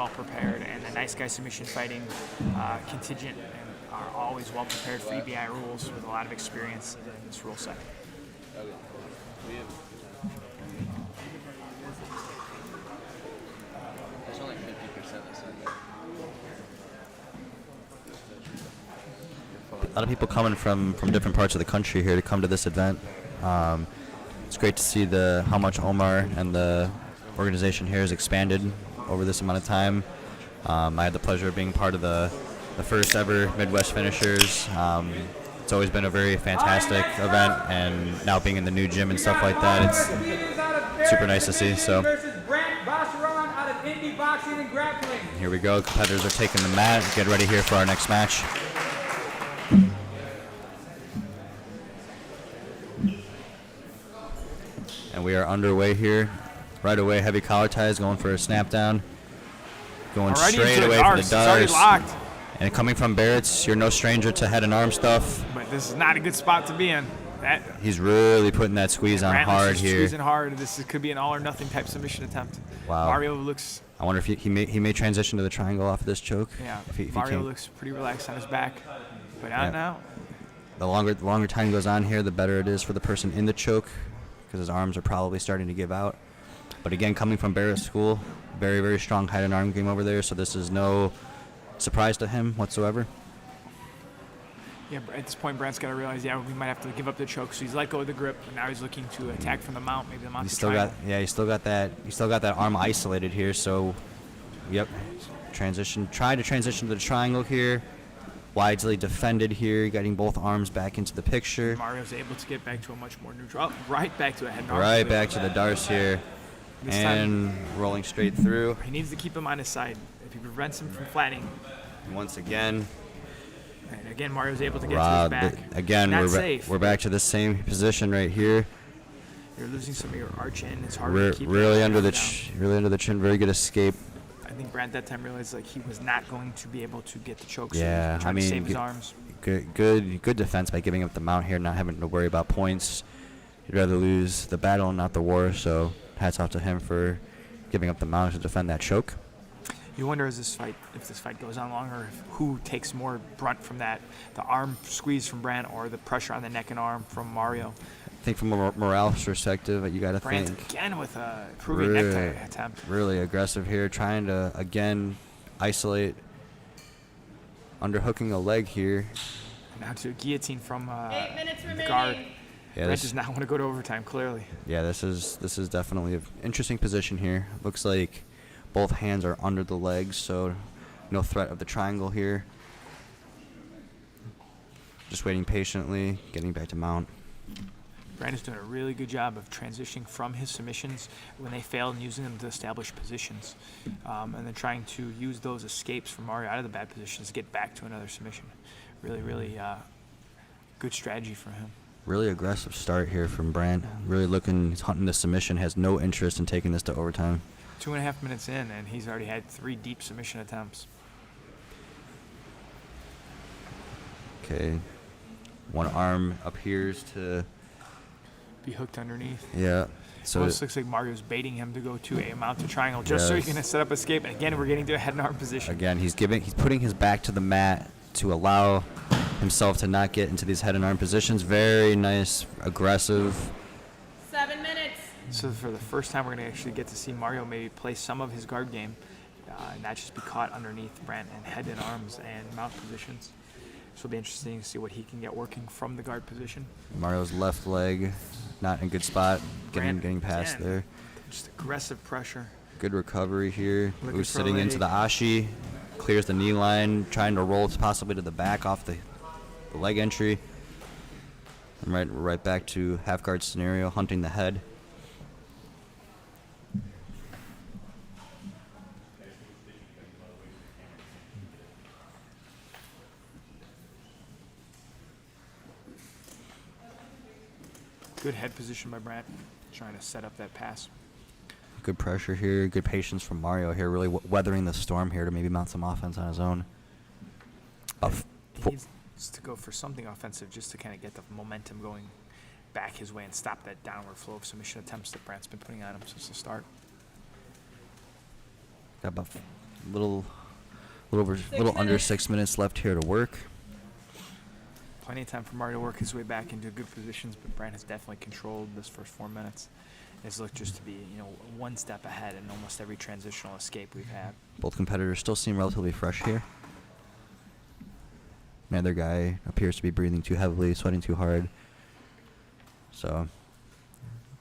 well prepared, and the nice guy submission fighting contingent are always well prepared for EBI rules with a lot of experience in this rule set. There's only 50%. A lot of people coming from different parts of the country here to come to this event. It's great to see how much Omar and the organization here has expanded over this amount of time. I had the pleasure of being part of the first ever Midwest Finishers. It's always been a very fantastic event, and now being in the new gym and stuff like that, it's super nice to see. So Brandy Bassran out of Indie Boxing and Grappling. here we go. Competitors are taking the mat. Get ready here for our next match. And we are underway here. Right away, heavy collar ties, going for a snap down. Going Already straight into away the for the It's already Dars. locked. And coming from Barrett's, you're no stranger to head and arm stuff. But this is not a good spot to be in. He's really putting that squeeze on Brantley's hard just here. Squeezing hard. Could be an all or nothing type submission attempt. Wow. Mario looks. I wonder if he may transition to the triangle off of this choke. Yeah. If he Mario can. looks pretty relaxed on his back, but not now. The longer time goes on here, the better it is for the person in the choke, because his arms are probably starting to give out. But again, coming from Barrett School, very, very strong head and arm game over there, so this is no surprise to him whatsoever. Yeah, at this point, Brant's got to realize, we might have to give up the choke. So he's let go of the grip, and now he's looking to attack from the mount. Maybe the mount. He's still got that arm isolated here. So, yep, trying to transition to the triangle here. Widely defended here, getting both arms back into the picture. Mario's able to get back to a much more neutral. Right back to a head and arm. Right back to the Dars here, and rolling straight through. He needs to keep him on his side. If he prevents him from flattening. Once again. And again, Mario's able to get to his back. Again, we're back to the same position right here. You're losing some of your arch in. It's hard to keep really under the chin. Very good escape. I think Brant that time realized he was not going to be able to get the choke. Yeah, so to save his arms. Good defense by giving up the mount here, not having to worry about points. He'd rather lose the battle and not the war. So hats off to him for giving up the mount to defend that choke. You wonder if this fight goes on longer, who takes more brunt from that, the arm squeeze from Brant or the pressure on the neck and arm from Mario. I think from a morale perspective, you got to think. Brant again with a proving necktie attempt. Really aggressive here, trying to, again, isolate, underhooking a leg here. Now to a guillotine from 8 minutes the remaining. guard. Yeah, Brant does not want to go to overtime, clearly. Yeah, this is definitely an interesting position here. Looks like both hands are under the legs, so no threat of the triangle here. Just waiting patiently, getting back to mount. Brant is doing a really good job of transitioning from his submissions when they fail and using them to establish positions. And then trying to use those escapes from Mario out of the bad positions to get back to another submission. Really, really good strategy for him. Really aggressive start here from Brant. Really he's hunting the submission, has no interest in taking this to overtime. 2.5 minutes in, and he's already had 3 deep submission attempts. Okay. One arm appears to be hooked underneath. Yeah. So it looks like Mario's baiting him to go to a mounted triangle just so he can set up escape. And again, we're getting to a head and arm position. Again, he's putting his back to the mat to allow himself to not get into these head and arm positions. Very nice, aggressive. 7 minutes. So for the first time, we're going to actually get to see Mario maybe play some of his guard game, not just be caught underneath Brant in head and arms and mount positions. So it'll be interesting to see what he can get working from the guard position. Mario's left leg, not in a good spot, getting past there. Just aggressive pressure. Good recovery here. Who's sitting into the leg. ashi, clears the knee line, trying to roll possibly to the back off the leg entry. And right back to half guard scenario, hunting the head. Good head position by Brant, trying to set up that pass. Good pressure here, good patience from Mario here, really weathering the storm here to maybe mount some offense on his own. He needs to go for something offensive just to kind of get the momentum going back his way and stop that downward flow of submission attempts that Brant's been putting on him since the start. Got about little under 6 minutes left here to work. Plenty of time for Mario to work his way back into good positions, but Brandt has definitely controlled this first 4 minutes. It's looked just to be, one step ahead in almost every transitional escape we've had. Both competitors still seem relatively fresh here. Neither guy appears to be breathing too heavily, sweating too hard. So,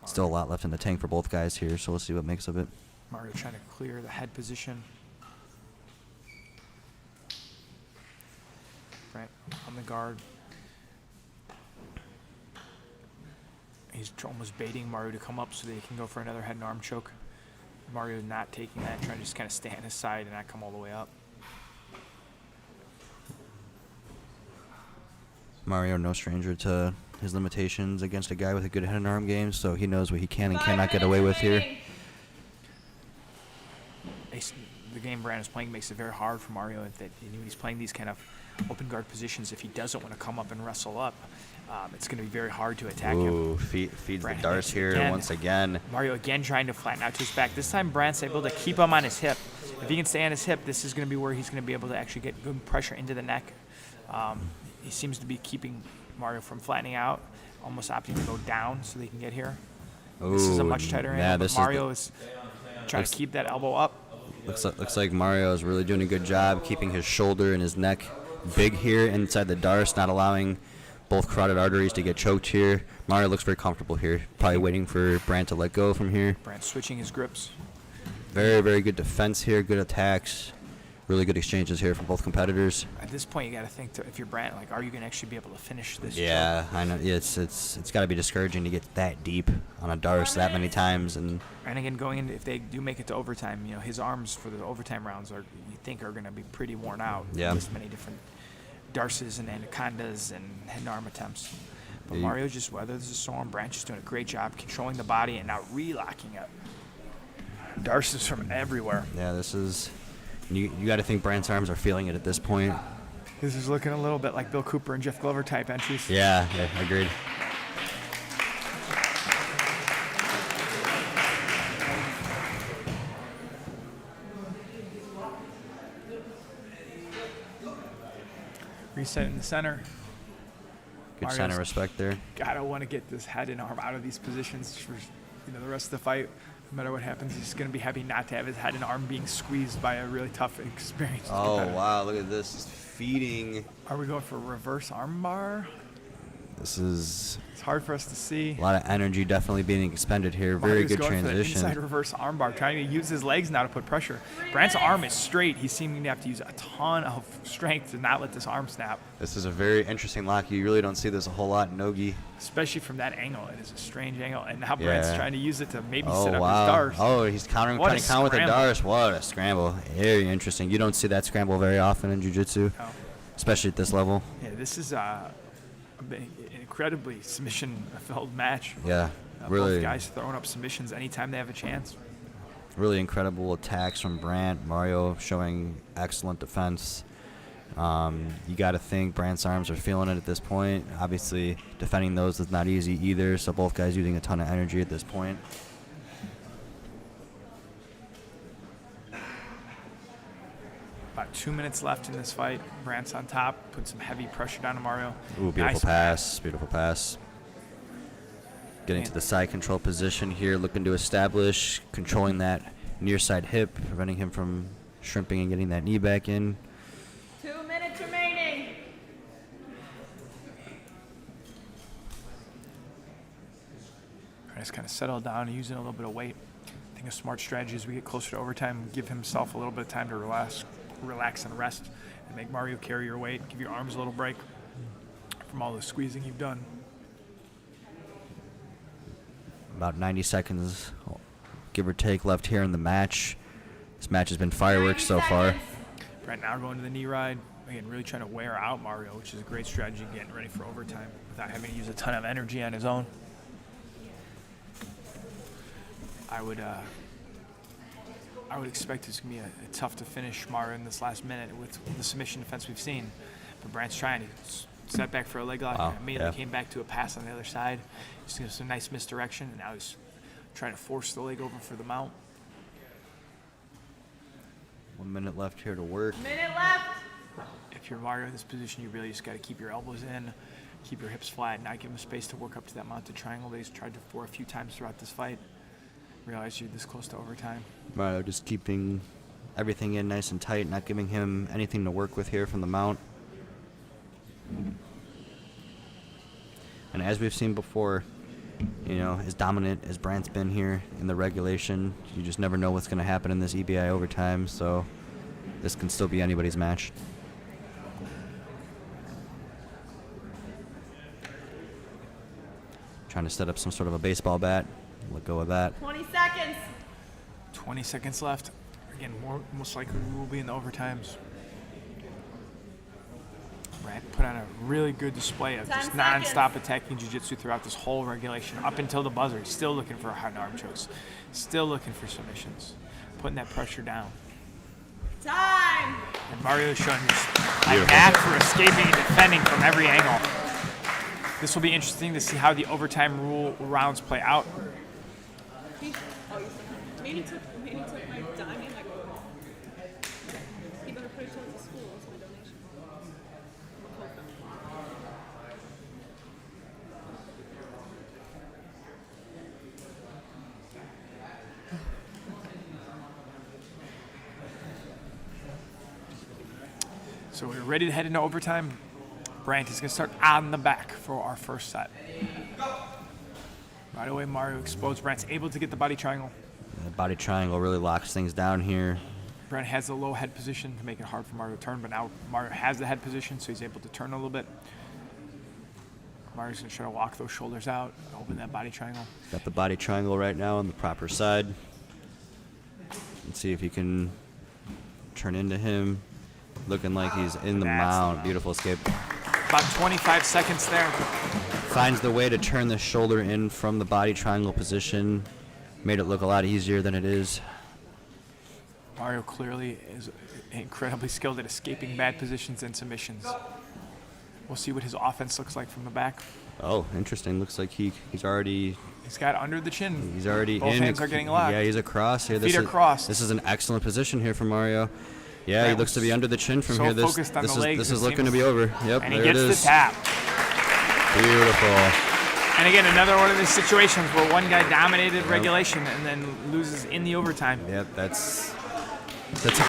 still a lot left in the tank for both guys here, so we'll see what makes of it. Mario trying to clear the head position. Brandt on the guard. He's almost baiting Mario to come up so that he can go for another head and arm choke. Mario not taking that, trying to just kind of stay on his side and not come all the way up. Mario, no stranger to his limitations against a guy with a good head and arm game, so he knows what he can and cannot get away with here. The game Brandt is playing makes it very hard for Mario that when he's playing these kind of open guard positions, if he doesn't want to come up and wrestle up, it's going to be very hard to attack him. Feeds the Brandt darts here once again. Mario again trying to flatten out to his back. This time Brandt's able to keep him on his hip. If he can stay on his hip, this is going to be where he's going to be able to actually get good pressure into the neck. He seems to be keeping Mario from flattening out, almost opting to go down so they can get here. This is a much tighter angle, but Mario is trying to keep that elbow up. Looks like Mario is really doing a good job keeping his shoulder and his neck big here inside the darts, not allowing both carotid arteries to get choked here. Mario looks very comfortable here, probably waiting for Brandt to let go from here. Brandt switching his grips. Very, very good defense here, good attacks. Really good exchanges here from both competitors. At this point, you got to think, if you're Brandt, like, are you going to actually be able to finish this? Yeah, I know. Yeah, it's got to be discouraging to get that deep on a darts that many times. And again, going into, if they do make it to overtime, his arms for the overtime rounds are going to be pretty worn out. Yeah. This many different darces and anacondas and head and arm attempts. But Yeah, Mario just weathers the storm. Brandt just doing a great job controlling the body and now relocking it. Darces from everywhere. yeah, this is. You got to think Brandt's arms are feeling it at this point. This is looking a little bit like Bill Cooper and Jeff Glover type entries. Yeah, agreed. Reset in the center. Good Mario's sign of respect there. Gotta want to get this head and arm out of these positions for the rest of the fight. No matter what happens, he's going to be happy not to have his head and arm being squeezed by a really tough, experienced competitor. Wow, look at this. He's feeding. Are we going for reverse armbar? This is It's hard for us to see. a lot of energy definitely being expended here. Very Mario's good going for the transition. inside reverse armbar, trying to use his legs now to put pressure. Brandt's arm is straight. He's seeming to have to use a ton of strength to not let this arm snap. This is a very interesting lock. You really don't see this a whole lot in Nogi. Especially from that angle. It is a strange angle. And now Brandt's Yeah. trying to use it to maybe Oh, set up wow. his darts. Oh, he's trying What to a counter with a scramble. darts. What a scramble. Very interesting. You don't see that scramble very often in jiu-jitsu, No. especially at this level. Yeah, this is an incredibly submission-filled match. Yeah, really. Both guys throwing up submissions anytime they have a chance. Really incredible attacks from Brandt. Mario showing excellent defense. You got to think Brandt's arms are feeling it at this point. Obviously, defending those is not easy either, so both guys using a ton of energy at this point. About 2 minutes left in this fight. Brandt's on top, putting some heavy pressure down to Mario. Ooh, beautiful Nice pass. Beautiful pass. Getting to the side control position here, looking to establish, controlling that near side hip, preventing him from shrimping and getting that knee back in. 2 minutes remaining. Just kind of settle down and using a little bit of weight. I think a smart strategy as we get closer to overtime, give himself a little bit of time to relax and rest, and make Mario carry your weight. Give your arms a little break from all the squeezing you've done. About 90 seconds, give or take, left here in the match. This match has been fireworks so far. Brandt now going to the knee ride. Again, really trying to wear out Mario, which is a great strategy getting ready for overtime without having to use a ton of energy on his own. I would expect it's going to be a tough to finish Mario in this last minute with the submission defense we've seen. But Brandt's trying to set back for a leg lock. Wow, Immediately yeah. came back to a pass on the other side. Just gives some nice misdirection, and now he's trying to force the leg over for the mount. 1 minute left here to work. Minute left. If you're Mario in this position, you really just got to keep your elbows in, keep your hips flat, not give him space to work up to that mounted triangle that he's tried for a few times throughout this fight. Realize you're this close to overtime. Mario just keeping everything in nice and tight, not giving him anything to work with here from the mount. And as we've seen before, you know, as dominant as Brandt's been here in the regulation, you just never know what's going to happen in this EBI overtime, so this can still be anybody's match. Trying to set up some sort of a baseball bat. Let go of that. 20 seconds. 20 seconds left. Again, most likely we will be in the overtimes. Brandt put on a really good display of 10 just seconds. non-stop attacking jiu-jitsu throughout this whole regulation, up until the buzzer. He's still looking for hard arm chokes, still looking for submissions, putting that pressure down. Time. And Mario is showing just a knack for escaping and defending from every angle. This will be interesting to see how the overtime rule rounds play out. Maybe took my dime and like, he better put it towards the school. That's my donation. So we're ready to head into overtime. Brandt is going to start on the back for our first set. Right away, Mario explodes. Brandt's able to get the body triangle. The body triangle really locks things down here. Brandt has the low head position to make it hard for Mario to turn, but now Mario has the head position, so he's able to turn a little bit. Mario's going to try to walk those shoulders out, open that body triangle. Got the body triangle right now on the proper side. Let's see if he can turn into him. Looking like he's in the mount. Beautiful escape. About 25 seconds there. Finds the way to turn the shoulder in from the body triangle position. Made it look a lot easier than it is. Mario clearly is incredibly skilled at escaping bad positions and submissions. We'll see what his offense looks like from the back. Oh, interesting. Looks like he's already He's got under the chin. he's already Both in. hands are getting locked. Yeah, he's across here. Feet are crossed. This is an excellent position here for Mario. Yeah, he Brandt's looks to be under the chin from so here. focused on the legs, this it is looking to seems. be over. Yep, And he there it gets the is. tap. Beautiful. And again, another one of these situations where one guy dominated regulation and then loses in the overtime. Yep, that's